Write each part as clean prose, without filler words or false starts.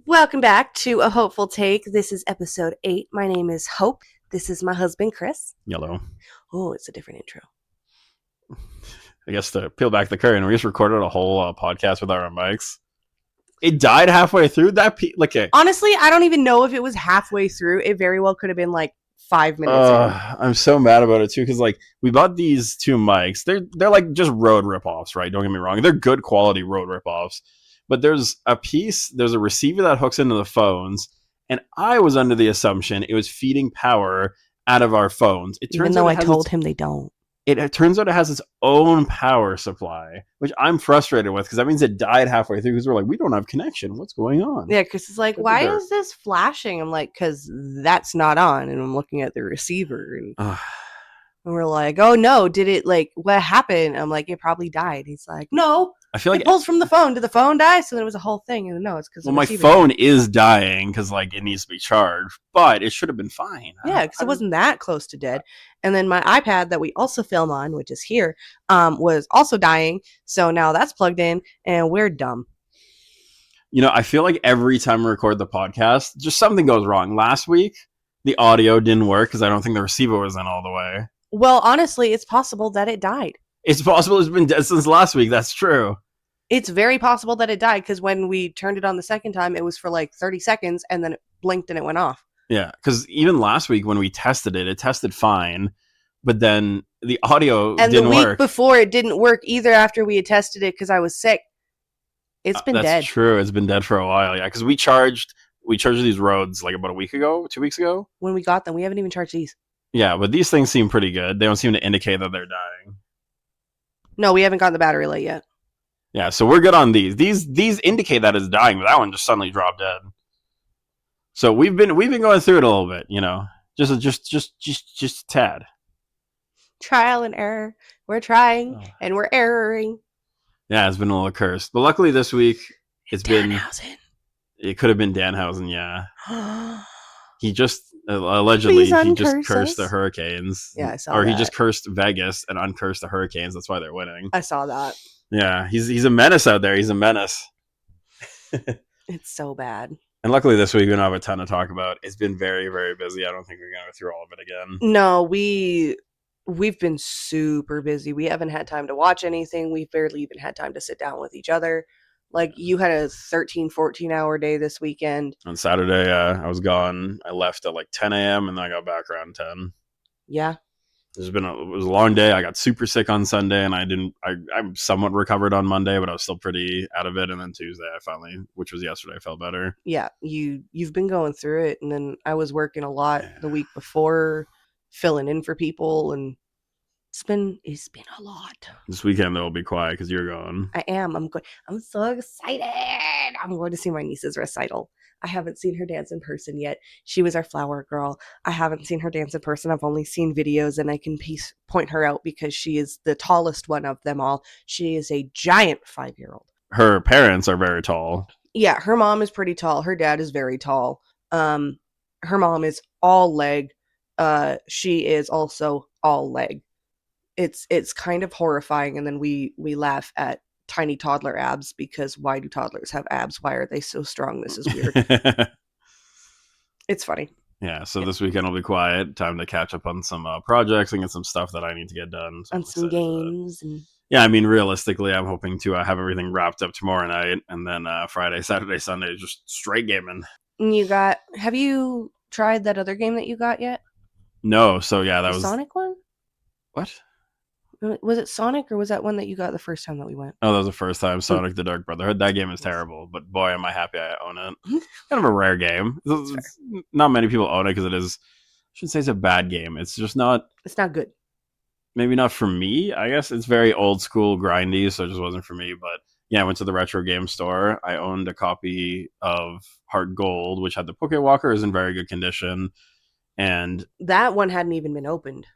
Welcome back to A Hopeful Take. This is episode 8. My name is Hope. This is my husband, Chris. Yellow. Oh, it's a different intro. I guess to peel back the curtain, we just recorded a whole podcast with our own mics. It died halfway through. Honestly, I don't even know if it was halfway through. It very well could have been like 5 minutes in. I'm so mad about it too because we bought these two mics. They're like just Rode ripoffs, right? Don't get me wrong. They're good quality Rode ripoffs, but there's a receiver that hooks into the phones, and I was under the assumption it was feeding power out of our phones. Even though I told him they don't. It turns out it has its own power supply, which I'm frustrated with because that means it died halfway through because we're like, we don't have connection. What's going on? Yeah, Chris is like, why is this flashing? I'm like, because that's not on. And I'm looking at the receiver. And we're like, oh no, did it what happened? I'm like, it probably died. He's like, no. I feel like it pulls from the phone. Did the phone die? So then it was a whole thing. And no, it's because my phone is dying because it needs to be charged, but it should have been fine. Yeah, because it wasn't that close to dead. And then my iPad that we also film on, which is here, was also dying. So now that's plugged in, and we're dumb. I feel like every time we record the podcast, just something goes wrong. Last week, the audio didn't work because I don't think the receiver was in all the way. Well, honestly, it's possible that it died. It's possible it's been dead since last week. That's true. It's very possible that it died because when we turned it on the second time, it was for 30 seconds and then it blinked and it went off. Yeah, because even last week when we tested it tested fine, but then the audio didn't work. And the week before, it didn't work either after we had tested it because I was sick. It's been dead. That's true. It's been dead for a while, yeah, because we charged these Rodes about a week ago, 2 weeks ago. When we got them, we haven't even charged these. Yeah, but these things seem pretty good. They don't seem to indicate that they're dying. No, we haven't gotten the battery light yet. Yeah, so we're good on these. These indicate that it's dying, but that one just suddenly dropped dead. So we've been going through it a little bit, just a tad. Trial and error. We're trying and we're erroring. Yeah, it's been a little cursed, but luckily this week it's been. It could have been Danhausen, yeah. He just allegedly cursed the Hurricanes. Yeah, I saw or that. He just cursed Vegas and uncursed the Hurricanes. That's why they're winning. I saw that. Yeah, he's a menace out there. He's a menace. It's so bad. And luckily this week we don't have a ton to talk about. It's been very, very busy. I don't think we're going to go through all of it again. No, we've been super busy. We haven't had time to watch anything. We've barely even had time to sit down with each other. You had a 13, 14-hour day this weekend. On Saturday, I was gone. I left at 10 a.m. and then I got back around 10. Yeah. It was a long day. I got super sick on Sunday, and I'm somewhat recovered on Monday, but I was still pretty out of it. And then Tuesday, I finally, which was yesterday, I felt better. Yeah, you've been going through it, and then I was working a lot the week before, filling in for people, and it's been a lot. This weekend, though, will be quiet because you're going. I am. I'm so excited. I'm going to see my niece's recital. I haven't seen her dance in person yet. She was our flower girl. I haven't seen her dance in person. I've only seen videos, and I can point her out because she is the tallest one of them all. She is a giant 5-year-old. Her parents are very tall. Yeah, her mom is pretty tall. Her dad is very tall. Her mom is all leg. She is also all leg. It's kind of horrifying, and then we laugh at tiny toddler abs because why do toddlers have abs? Why are they so strong? This is weird. It's funny. Yeah, so this weekend will be quiet. Time to catch up on some projects and get some stuff that I need to get done. So on some games. Yeah, I mean, realistically, I'm hoping to have everything wrapped up tomorrow night, and then Friday, Saturday, Sunday, just straight gaming. Have you tried that other game that you got yet? No, so yeah, that was Sonic one? What? Was it Sonic, or was that one that you got the first time that we went? Oh, that was the first time. Sonic the Dark Brotherhood. That game is terrible, but boy, am I happy I own it. Kind of a rare game. Not many people own it because it is. I shouldn't say it's a bad game. It's just not. It's not good. Maybe not for me. I guess it's very old school, grindy, so it just wasn't for me. But yeah, I went to the retro game store. I owned a copy of Heart Gold, which had the Pokewalker, is in very good condition, and that one hadn't even been opened.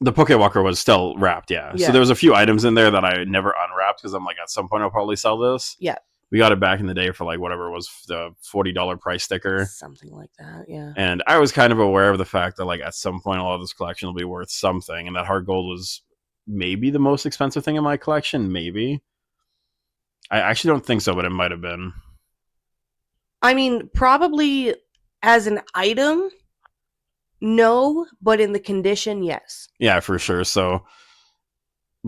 The Pokewalker was still wrapped, yeah. So there was a few items in there that I never unwrapped because I'm like, at some point I'll probably sell this. Yeah. We got it back in the day for whatever was the $40 price sticker. Something like that, yeah. And I was kind of aware of the fact that at some point all of this collection will be worth something. And that Heart Gold was maybe the most expensive thing in my collection, maybe. I actually don't think so, but it might have been. I mean, probably as an item, no, but in the condition, yes. Yeah, for sure. So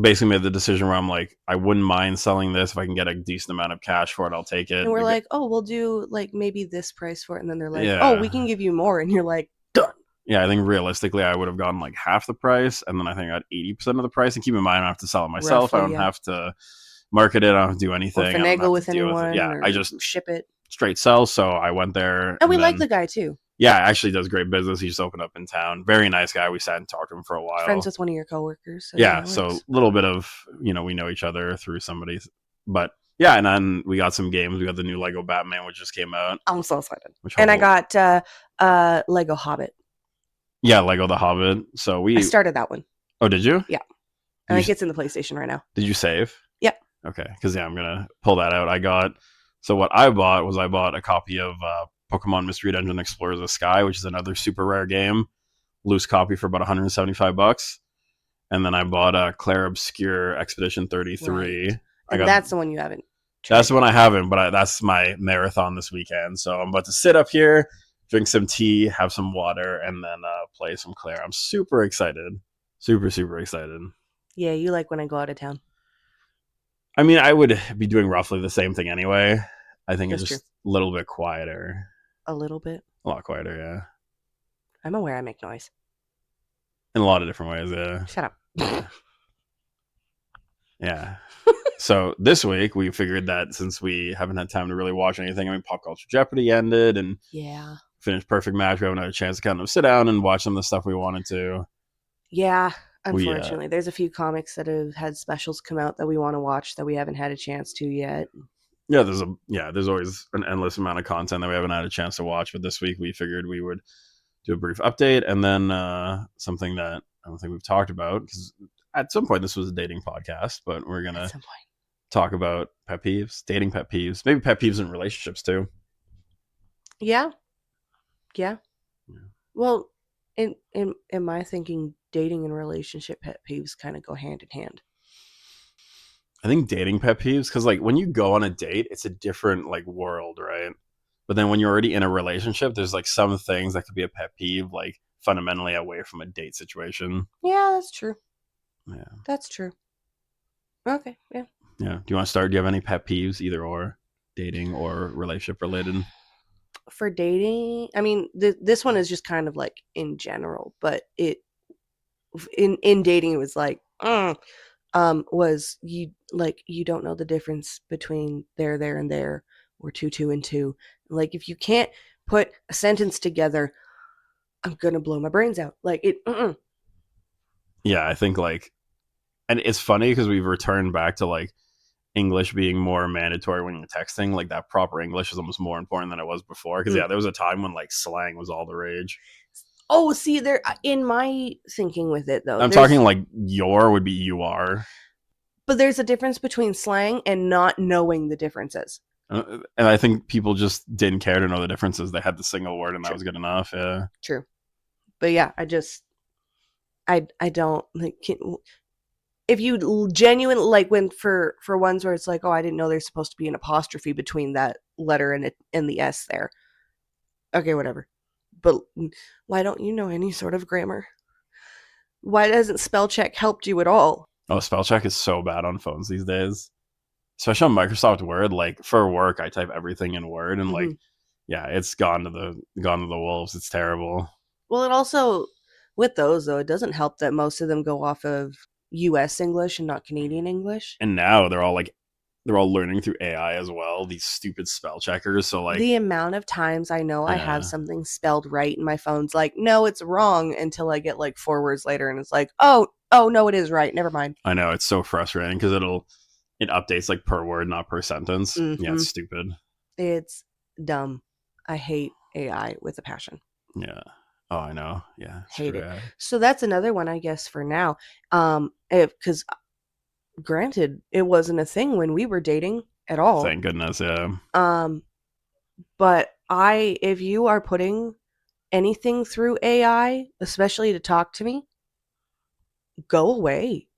basically made the decision where I'm like, I wouldn't mind selling this if I can get a decent amount of cash for it. I'll take it. And we're like, oh, we'll do like maybe this price for it. And then they're like, oh, we Yeah. can give you more. And you're like, done. Yeah, I think realistically, I would have gotten like half the price, and then I think I got 80% of the price. And keep in mind, I don't have to sell it myself. I Roughly, don't yeah. have to market it. I don't have to do Or anything. I don't finagle have to with deal with it. anyone Yeah, I or just ship it. straight sell. So I went there, And we and like then the guy too. yeah, actually does great business. He just opened up in town. Very nice guy. We sat and talked to him for a Friends while. with one of your coworkers. So yeah, Yeah, it so a works. little bit of we know each other through somebody, but yeah, and then we got some games. We got the new Lego Batman, which just came out, I'm so excited. which And I hopefully, got Lego Hobbit. yeah, Lego the Hobbit. So I we, started that one. oh, did you? Yeah. I Did think you it's in the PlayStation right now. did you save? Yep. Okay, because yeah, I'm gonna pull that out. I got so what I bought a copy of Pokemon Mystery Dungeon Explorers of Sky, which is another super rare game, loose copy for about 175 bucks, and then I bought Claire Obscure Expedition Right. 33. I And got that's the one you haven't that's tried the one yet. I haven't, but that's my marathon this weekend. So I'm about to sit up here, drink some tea, have some water, and then play some Claire. I'm super excited, super excited. Yeah, you like when I go out of town. I mean, I would be doing roughly the same thing anyway. I think it's That's true. just a little bit quieter, A little bit. a lot quieter, yeah, I'm aware I make noise. in a lot of different ways, yeah, Shut up. yeah, yeah. So this week we figured that since we haven't had time to really watch anything, I mean, Pop Culture Jeopardy ended and Yeah. finished Perfect Match. We haven't had a chance to kind of sit down and watch some of the stuff we wanted to. Yeah. We Unfortunately, there's a few comics that have had specials come out that we want to watch that we haven't had a chance to yet. there's always an endless amount of content that we haven't had a chance to watch. But this week we figured we would do a brief update and then something that I don't think we've talked about because at some point this was a dating podcast, but we're At gonna some point. talk about pet peeves, dating pet peeves, maybe pet peeves in relationships too. Yeah. Yeah. Yeah. Well, in my thinking, dating and relationship pet peeves kind of go hand in hand. I think dating pet peeves because like when you go on a date, it's a different like world, right? But then when you're already in a relationship, there's like some things that could be a pet peeve, like fundamentally away from a date situation. Yeah, that's true. Yeah, That's true. Okay. Yeah. yeah. Do you want to start? Do you have any pet peeves, either or, dating or relationship related? For dating, I mean, this one is just kind of like in general, but in dating it was like was you don't know the difference between there and there or two and two. Like if you can't put a sentence together, I'm gonna blow my brains out. Like it. Yeah, I think like, and it's funny because we've returned back to like English being more mandatory when you're texting. Like that proper English is almost more important than it was before. Because yeah, there was a time when like slang was all the rage. Oh, see, there in my thinking with it though, I'm talking like your would be you are. but there's a difference between slang and not knowing the differences. And I think people just didn't care to know the differences. They had the single word, and that True. was good enough. Yeah. True. But yeah, I don't like if you genuine like when for ones where it's like, oh, I didn't know there's supposed to be an apostrophe between that letter and the s there. Okay, whatever. But why don't you know any sort of grammar? Why doesn't spell check helped you at all? Oh, spell check is so bad on phones these days, especially on Microsoft Word. Like for work, I type everything in Word, and like, Mm-hmm. yeah, it's gone to the wolves. It's terrible. Well, it also with those though, it doesn't help that most of them go off of U.S. English and not Canadian English. And now they're all learning through AI as well. These stupid spell checkers. So like, The amount of times I know I have yeah, something spelled right and my phone's like, no, it's wrong until I get like 4 words later and it's like, oh no, it is right. Never mind. I know it's so frustrating because it updates like per word, not per sentence. Yeah, Mm-hmm. it's stupid. It's dumb. I hate AI with a passion. Yeah. Oh, I know. Yeah, Hate screw it. AI. So that's another one, I guess, for now. Because granted, it wasn't a thing when we were dating at all. Thank goodness. Yeah. Um, but if you are putting anything through AI, especially to talk to me, go away.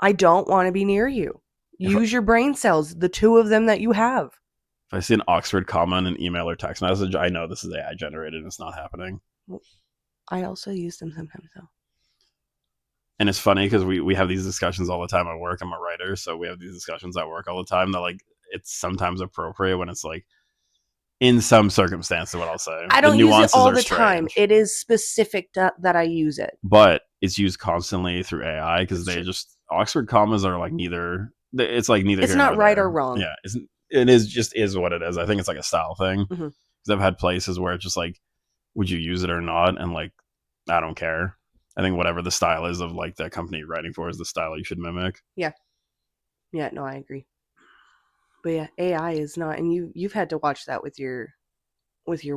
I don't want to be near you. If Use your brain cells, the two of them that you have. If I see an Oxford comma in an email or text message, I know this is AI generated and it's not happening. Well, I also use them sometimes though. And it's funny because we have these discussions all the time at work. I'm a writer, so we have these discussions at work all the time that like it's sometimes appropriate when it's like in some circumstances, what I'll say. I The don't use it nuances all are the time. strange. It is specific that I use it. But it's used constantly through AI because It's they true. just Oxford commas are like neither. It's like neither It's here nor not right or there. wrong. Yeah, it is just is what it is. I think it's like a style thing Mm-hmm. because I've had places where it's just like, would you use it or not? And like, I don't care. I think whatever the style is of like the company you're writing for is the style you should mimic. Yeah. Yeah. No, I agree. But yeah, AI is not, and you've had to watch that with your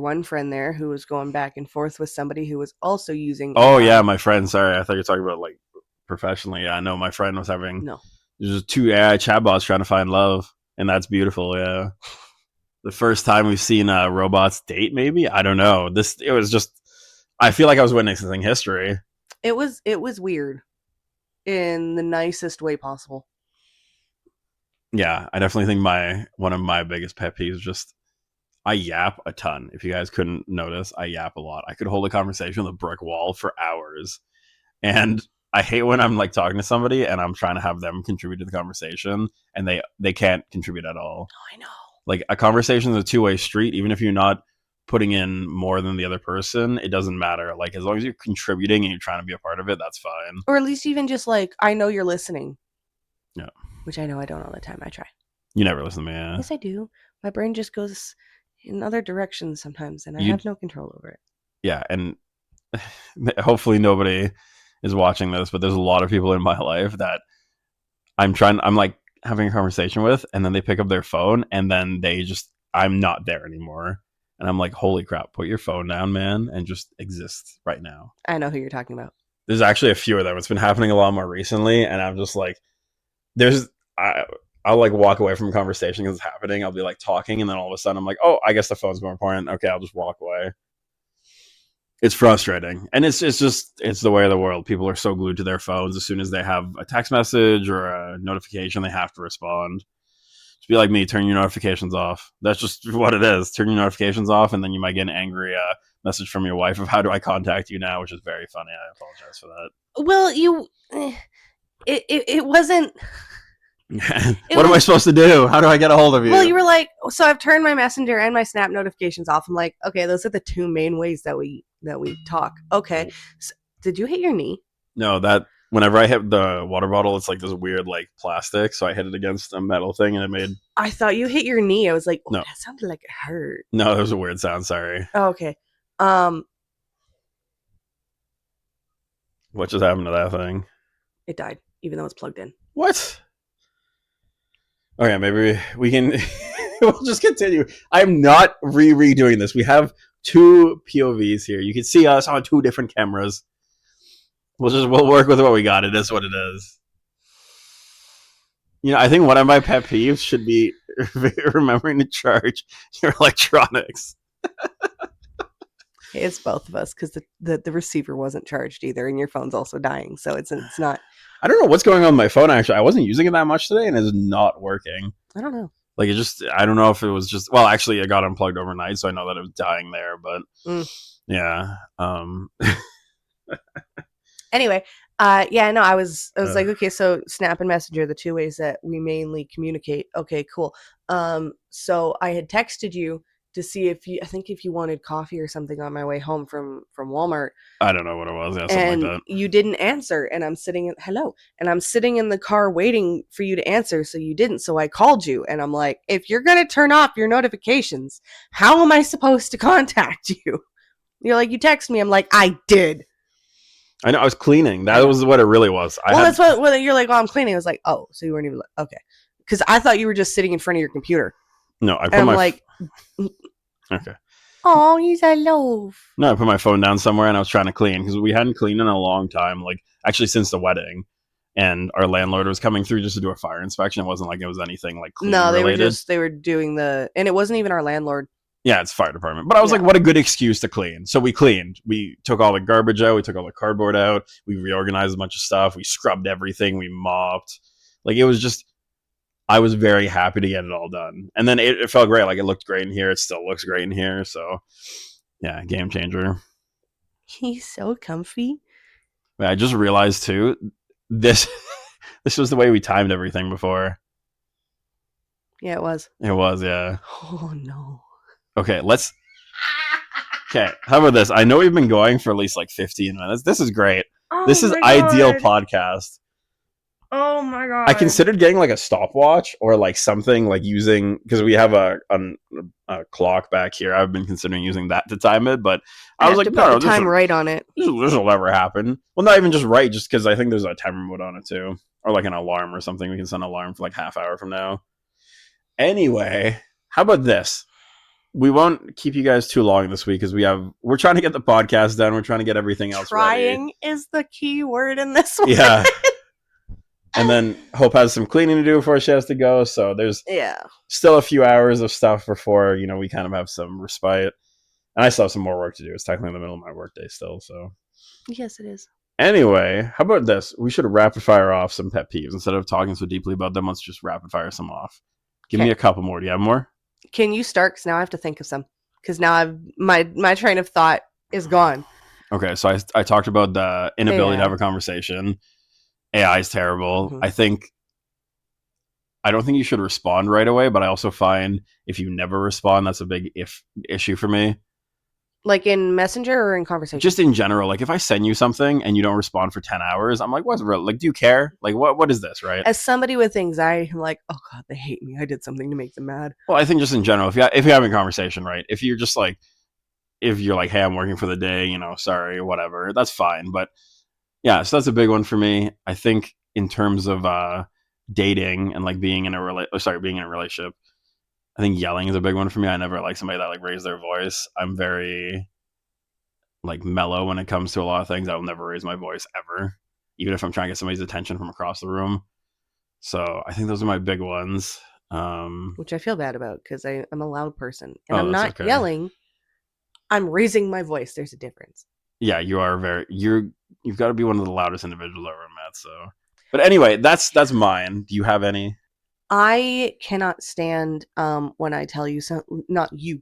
one friend there who was going back and forth with somebody who was also using Oh yeah, AI. my friend. Sorry, I thought you were talking about like professionally. Yeah, I know my friend was having No, there's just two AI chatbots trying to find love, and that's beautiful. Yeah, the first time we've seen robots date. Maybe I don't know. It was just. I feel like I was witnessing history. it was weird in the nicest way possible. Yeah, I definitely think my one of my biggest pet peeves is just I yap a ton. If you guys couldn't notice, I yap a lot. I could hold a conversation with a brick wall for hours. And I hate when I'm like talking to somebody and I'm trying to have them contribute to the conversation and they can't contribute at all. Oh, I know. Like a conversation is a two-way street. Even if you're not putting in more than the other person, it doesn't matter. Like as long as you're contributing and you're trying to be a part of it, that's fine. Or at least even just like, I know you're listening. Yeah. Which I know I don't all the time. I try. You never listen to me. Yeah. Yes, I do. My brain just goes in other directions sometimes, and I You have no control over it. yeah, and hopefully nobody is watching this, but there's a lot of people in my life that I'm like having a conversation with, and then they pick up their phone, and then I'm not there anymore. And I'm like, holy crap, put your phone down, man, and just exist right now. I know who you're talking about. There's actually a few of them. It's been happening a lot more recently, and I'm just like, there's, I, I'll like walk away from a conversation because it's happening. I'll be like talking, and then all of a sudden I'm like, oh, I guess the phone's more important. Okay, I'll just walk away. It's frustrating, and it's the way of the world. People are so glued to their phones. As soon as they have a text message or a notification, they have to respond. Just be like me, turn your notifications off. That's just what it is. Turn your notifications off, and then you might get an angry message from your wife of how do I contact you now, which is very funny. I apologize for Well, it wasn't. that. It What am I was. supposed to do? How do I get a hold of you? Well, you were like, so I've turned my messenger and my Snap notifications off. I'm like, okay, those are the two main ways that we talk. Okay, so, did you hit your knee? No, that whenever I hit the water bottle, it's like this weird like plastic, so I hit it against a metal thing, and it made I thought you hit your knee. I was like, oh, no, that sounded like it hurt. no, it was a weird sound. Sorry. Oh, okay. Um, What just happened to that thing? it died, even though it's plugged in. What? Okay, maybe we can. We'll just continue. I'm not redoing this. We have two POVs here. You can see us on two different cameras. We'll work with what we got. It is what it is. You know, I think one of my pet peeves should be remembering to charge your electronics. It's both of us because the receiver wasn't charged either, and your phone's also dying. So it's not. I don't know what's going on with my phone. Actually, I wasn't using it that much today, and it's not working. I don't know. Like I don't know if it was just. Well, actually, it got unplugged overnight, so I know that it was dying there. But yeah, Anyway, yeah, no, I was like, okay, so Snap and Messenger, the two ways that we mainly communicate. Okay, cool. So I had texted you to see I think if you wanted coffee or something on my way home from Walmart. I don't know what it was. Yeah, something And like that. you didn't answer, and I'm sitting in the car waiting for you to answer, so you didn't. So I called you, and I'm like, if you're gonna turn off your notifications, how am I supposed to contact you? You're like, you text me. I'm like, I did. I know I was cleaning. That was what it really was. That's what when you're like, oh, I'm cleaning. I was like, oh, so you weren't even okay, because I thought you were just sitting in front of your computer. No, I put and I'm my like, okay. Oh, he's a loaf. No, I put my phone down somewhere and I was trying to clean because we hadn't cleaned in a long time. Like actually since the wedding, and our landlord was coming through just to do a fire inspection. It wasn't like it was anything like cleaning No, related. they were doing and it wasn't even our landlord. Yeah, it's fire department. But I was like, what a good excuse to clean. So we cleaned. We took all the garbage out. We took all the cardboard out. We reorganized a bunch of stuff. We scrubbed everything. We mopped. Like it was just I was very happy to get it all done. And then it felt great. Like it looked great in here. It still looks great in here. So yeah, game changer. He's so comfy. I just realized too, this this was the way we timed everything before. Yeah, it was. It was, yeah. Oh no. Okay, let's. Okay, how about this? I know we've been going for at least like 15 minutes. This is great. Oh This is my ideal god. podcast. Oh my I god. considered getting like a stopwatch or like something like using because we have a clock back here. I've been considering using that to time it, but I I was have like, to put no, the no, time right on it. this will never happen. Well, not even just right, just because I think there's a timer mode on it too, or like an alarm or something. We can set an alarm for like half hour from now. Anyway, how about this? We won't keep you guys too long this week because we're trying to get the podcast done. We're trying to get everything else ready. Trying is the key word in this one. Yeah. And then Hope has some cleaning to do before she has to go. So there's Yeah. still a few hours of stuff before, we kind of have some respite. And I still have some more work to do. It's technically in the middle of my workday still. So Yes, it is. anyway, how about this? We should rapid fire off some pet peeves. Instead of talking so deeply about them, let's just rapid fire some off. Give me Okay. a couple more. Do you have more? Can you start? Because now I have to think of some. Because now my train of thought is gone. Okay, so I talked about the inability to AI. have a conversation. AI is terrible. Mhm. I don't think you should respond right away, but I also find if you never respond, that's a big issue for me. Like in Messenger or in conversation? Just in general, like if I send you something and you don't respond for 10 hours, I'm like, what's real? Like, do you care? Like, what is this, right? As somebody with anxiety, I'm like, oh god, they hate me. I did something to make them mad. Well, I think just in general, if you're having a conversation, right? If you're just like, if you're like, hey, I'm working for the day, sorry, whatever, that's fine. But yeah, so that's a big one for me. I think in terms of dating and like being in being in a relationship, I think yelling is a big one for me. I never like somebody that like raised their voice. I'm very like mellow when it comes to a lot of things. I will never raise my voice ever, even if I'm trying to get somebody's attention from across the room. So I think those are my big ones. Which I feel bad about because I'm a loud person. And Oh, I'm that's not okay. yelling. I'm raising my voice. There's a difference. Yeah, you've got to be one of the loudest individuals I've ever met. So, but anyway, that's mine. Do you have any? I cannot stand when I tell you something, not you,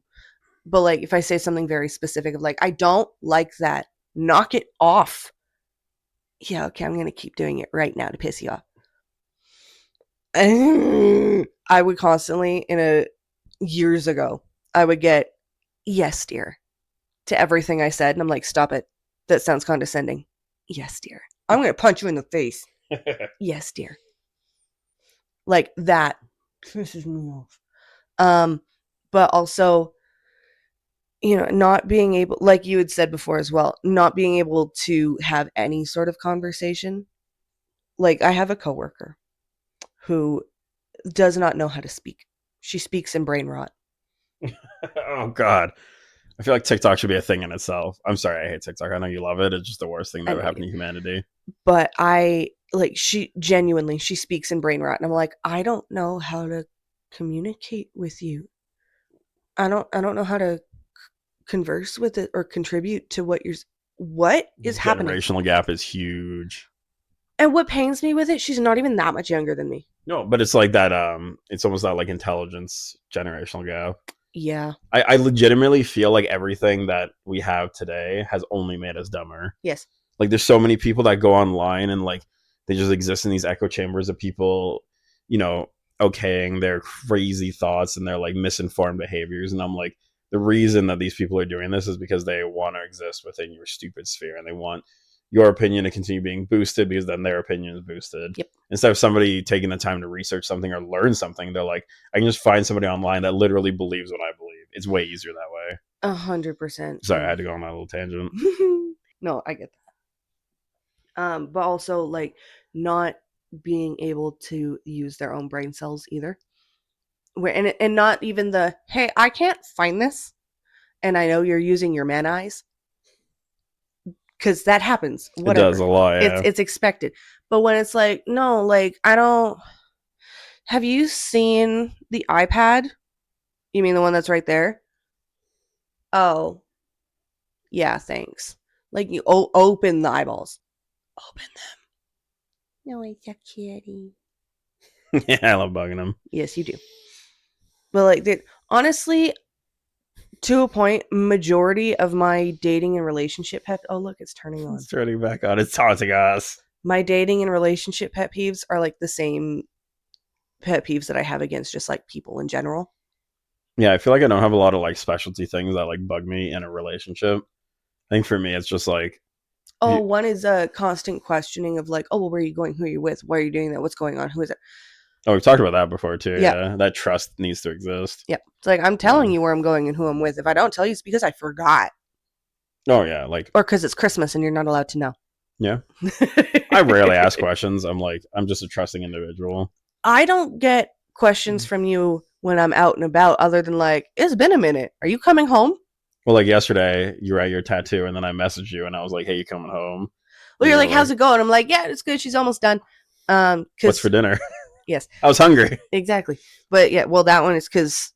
but like if I say something very specific of like, I don't like that. Knock it off. Yeah, okay, I'm going to keep doing it right now to piss you off. I would constantly, years ago, I would get, yes, dear, to everything I said. And I'm like, stop it. That sounds condescending. Yes, dear. I'm going to punch you in the face. Yes, dear. Like that pisses me off. But also, not being able, like you had said before as well, not being able to have any sort of conversation. Like I have a coworker who does not know how to speak. She speaks in brain rot. Oh God, I feel like TikTok should be a thing in itself. I'm sorry, I hate TikTok. I know you love it. It's just the worst thing that I ever know you happened do. to humanity. But she genuinely, she speaks in brain rot. And I'm like, I don't know how to communicate with you. I don't know how to converse with it or contribute to what The is happening. generational gap is huge. And what pains me with it, she's not even that much younger than me. No, but it's like that. It's almost that like intelligence generational gap. Yeah. I legitimately feel like everything that we have today has only made us dumber. Yes. Like there's so many people that go online and like they just exist in these echo chambers of people, you know, okaying their crazy thoughts and their like misinformed behaviors. And I'm like, the reason that these people are doing this is because they want to exist within your stupid sphere and they want your opinion to continue being boosted because then their opinion is boosted. Yep. Instead of somebody taking the time to research something or learn something, they're like, I can just find somebody online that literally believes what I believe. It's way easier that way. 100%. Sorry, I had to go on that little tangent. No, I get that. But also like not being able to use their own brain cells either. Where and not even the hey, I can't find this, and I know you're using your man eyes because that happens. It does Whatever, a lot, it's yeah. it's expected. But when it's like no, like I don't. Have you seen the iPad? You mean the one that's right there? Oh, yeah, thanks. Like you open the eyeballs. Open them. No, it's a kitty. Yeah, I love bugging them. Yes, you do. But like, honestly, to a point, majority of my dating and relationship pet. Oh, look, it's turning on. It's turning back on. It's taunting us. My dating and relationship pet peeves are like the same pet peeves that I have against just like people in general. Yeah, I feel like I don't have a lot of like specialty things that like bug me in a relationship. I think for me, it's just like, Oh, one is a constant questioning of like, oh, well, where are you going? Who are you with? Why are you doing that? What's going on? Who is it? oh, we've talked about that before too. Yeah. Yeah, that trust needs to exist. Yeah. It's like, I'm Yeah. telling you where I'm going and who I'm with. If I don't tell you, it's because I forgot. Oh yeah, like Or because it's Christmas and you're not allowed to know. yeah. I rarely ask questions. I'm like, I'm just a trusting individual. I don't get questions from you when I'm out and about other than like, it's been a minute. Are you coming home? Well, like yesterday, you were at your tattoo, and then I messaged you, and I was like, "Hey, you coming home?" Well, And you're you like, were how's like, it going? I'm like, yeah, it's good. She's almost done. "What's for Because, dinner?" yes, I was hungry. exactly. But yeah, well, that one is because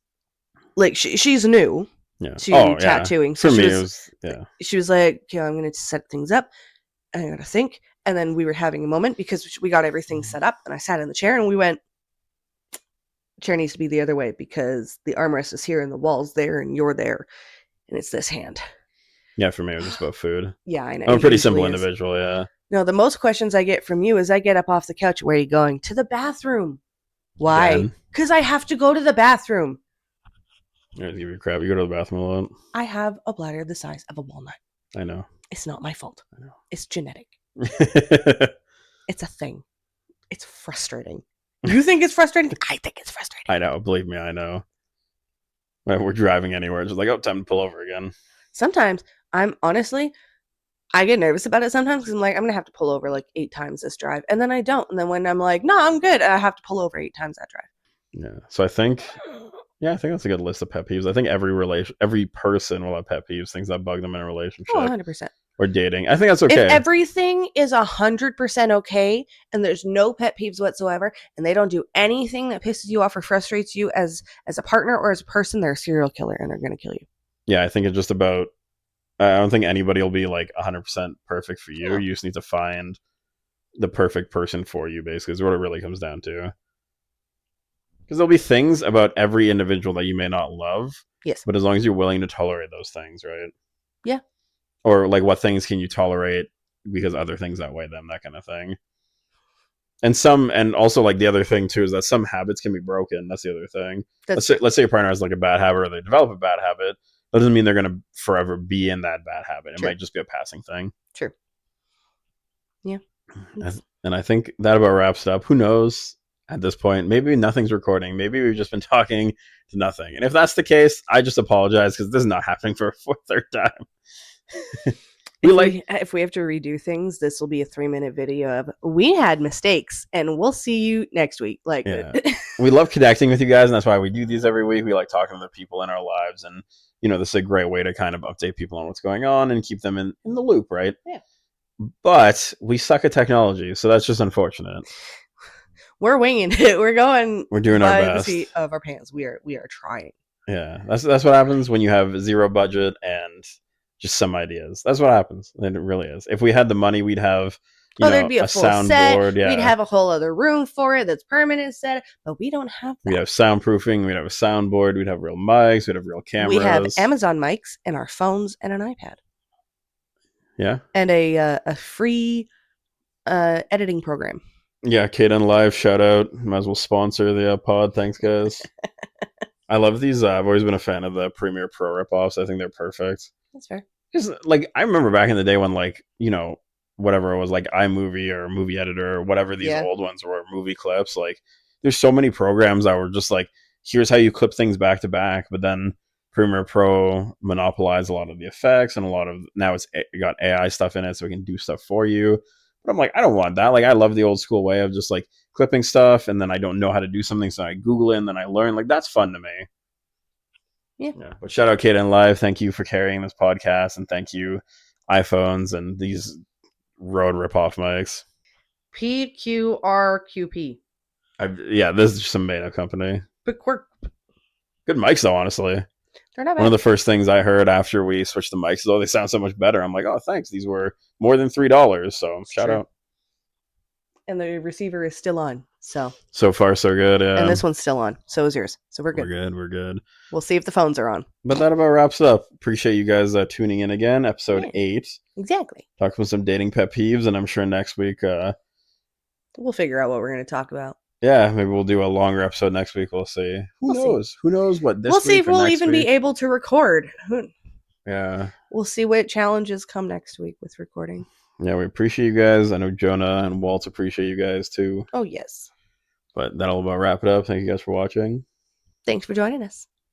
like she's new Yeah. to Oh yeah. tattooing. So For me, it was yeah. she was like, okay, I'm going to set things up. I got to think. And then we were having a moment because we got everything set up and I sat in the chair and we went, chair needs to be the other way because the armrest is here and the wall's there and you're there. And it's this hand. Yeah, for me, it was just about food. Yeah, I know. I'm a It pretty simple usually is. individual. Yeah. No, the most questions I get from you is I get up off the couch. Where are you going? To the bathroom. Why? Again, Because I have to go to the bathroom. I give you crap. You go to the bathroom a lot. I have a bladder the size of a walnut. I know. It's not my fault. I know. It's genetic. It's a thing. It's frustrating. You think it's frustrating? I think it's frustrating. I know. Believe me, I know. When we're driving anywhere, it's just like, oh, time to pull over again. Sometimes I'm honestly, I get nervous about it sometimes because I'm like, I'm going to have to pull over like 8 times this drive. And then I don't. And then when I'm like, no, I'm good, I have to pull over 8 times that drive. Yeah. So I think, yeah, I think that's a good list of pet peeves. I think every person will have pet peeves, things that bug them in a relationship. Oh, 100%. Or dating. I think that's If okay. everything is 100% okay and there's no pet peeves whatsoever and they don't do anything that pisses you off or frustrates you as a partner or as a person, they're a serial killer and they're going to kill you. Yeah, I think it's just about. I don't think anybody will be like 100% perfect for you. No. You just need to find the perfect person for you, basically, is what it really comes down to. Because there'll be things about every individual that you may not love, Yes. but as long as you're willing to tolerate those things, right? Yeah. Or like, what things can you tolerate because other things outweigh them, that kind of thing. And also like the other thing too is that some habits can be broken. That's the other thing. Let's say your partner has like a bad habit or they develop a bad habit. That doesn't mean they're going to forever be in that bad habit. It True. might just be a passing thing. True. Yeah. And I think that about wraps it up. Who knows at this point? Maybe nothing's recording. Maybe we've just been talking to nothing. And if that's the case, I just apologize because this is not happening for a third time. If we have to redo things, this will be a 3-minute video of we had mistakes and we'll see you next week. Like, yeah. We love connecting with you guys, and that's why we do these every week. We like talking to the people in our lives, and this is a great way to kind of update people on what's going on and keep them in the loop, right? Yeah. But we suck at technology, so that's just unfortunate. We're winging it. We're doing our best. The seat of our pants. We are trying. Yeah, that's what happens when you have zero budget and just some ideas. That's what happens. And it really is. If we had the money, we'd have there'd be a full soundboard. Yeah, we'd have a whole other room for it that's permanent set, but we don't have that. We'd have soundproofing. We'd have a soundboard. We'd have real mics. We'd have real cameras. We have Amazon mics and our phones and an iPad. Yeah, and a free editing program. Yeah, Kaden Live, shout out. Might as well sponsor the pod. Thanks, guys. I love these. I've always been a fan of the Premiere Pro ripoffs. I think they're perfect. That's fair. Because, like, I remember back in the day when, like, whatever it was, like iMovie or Movie Editor or whatever these old ones were, movie clips. Like, there's so many programs that were just like, here's how you clip things back to back. But then Premiere Pro monopolized a lot of the effects and now it's got AI stuff in it, so it can do stuff for you. But I'm like, I don't want that. Like, I love the old school way of just like clipping stuff, and then I don't know how to do something, so I Google it and then I learn. Like, that's fun to me. Yeah. But shout out Kaden Live. Thank you for carrying this podcast, and thank you iPhones and these Rode ripoff mics. PQRQP. Yeah, this is just some made up company. But good mics though, honestly. They're not bad. One of the first things I heard after we switched the mics is, oh, they sound so much better. I'm like, oh, thanks. These were more than $3, so shout out. And the receiver is still on. So, So far, so good. and Yeah, this one's still on. So is yours. So we're we're good. good. We're good. We'll see if the phones are on. But that about wraps it up. Appreciate you guys tuning in again. Episode Yeah, 8. exactly. Talking about some dating pet peeves, and I'm sure next week, We'll figure out what we're going to talk about. yeah, maybe we'll do a longer episode next week. We'll see. Who We'll see. knows? Who knows what We'll this see week if or we'll next even be week? able to record. Yeah. We'll see what challenges come next week with recording. Yeah, we appreciate you guys. I know Jonah and Walt appreciate you guys too. Oh, yes. But that'll about wrap it up. Thank you guys for watching. Thanks for joining us.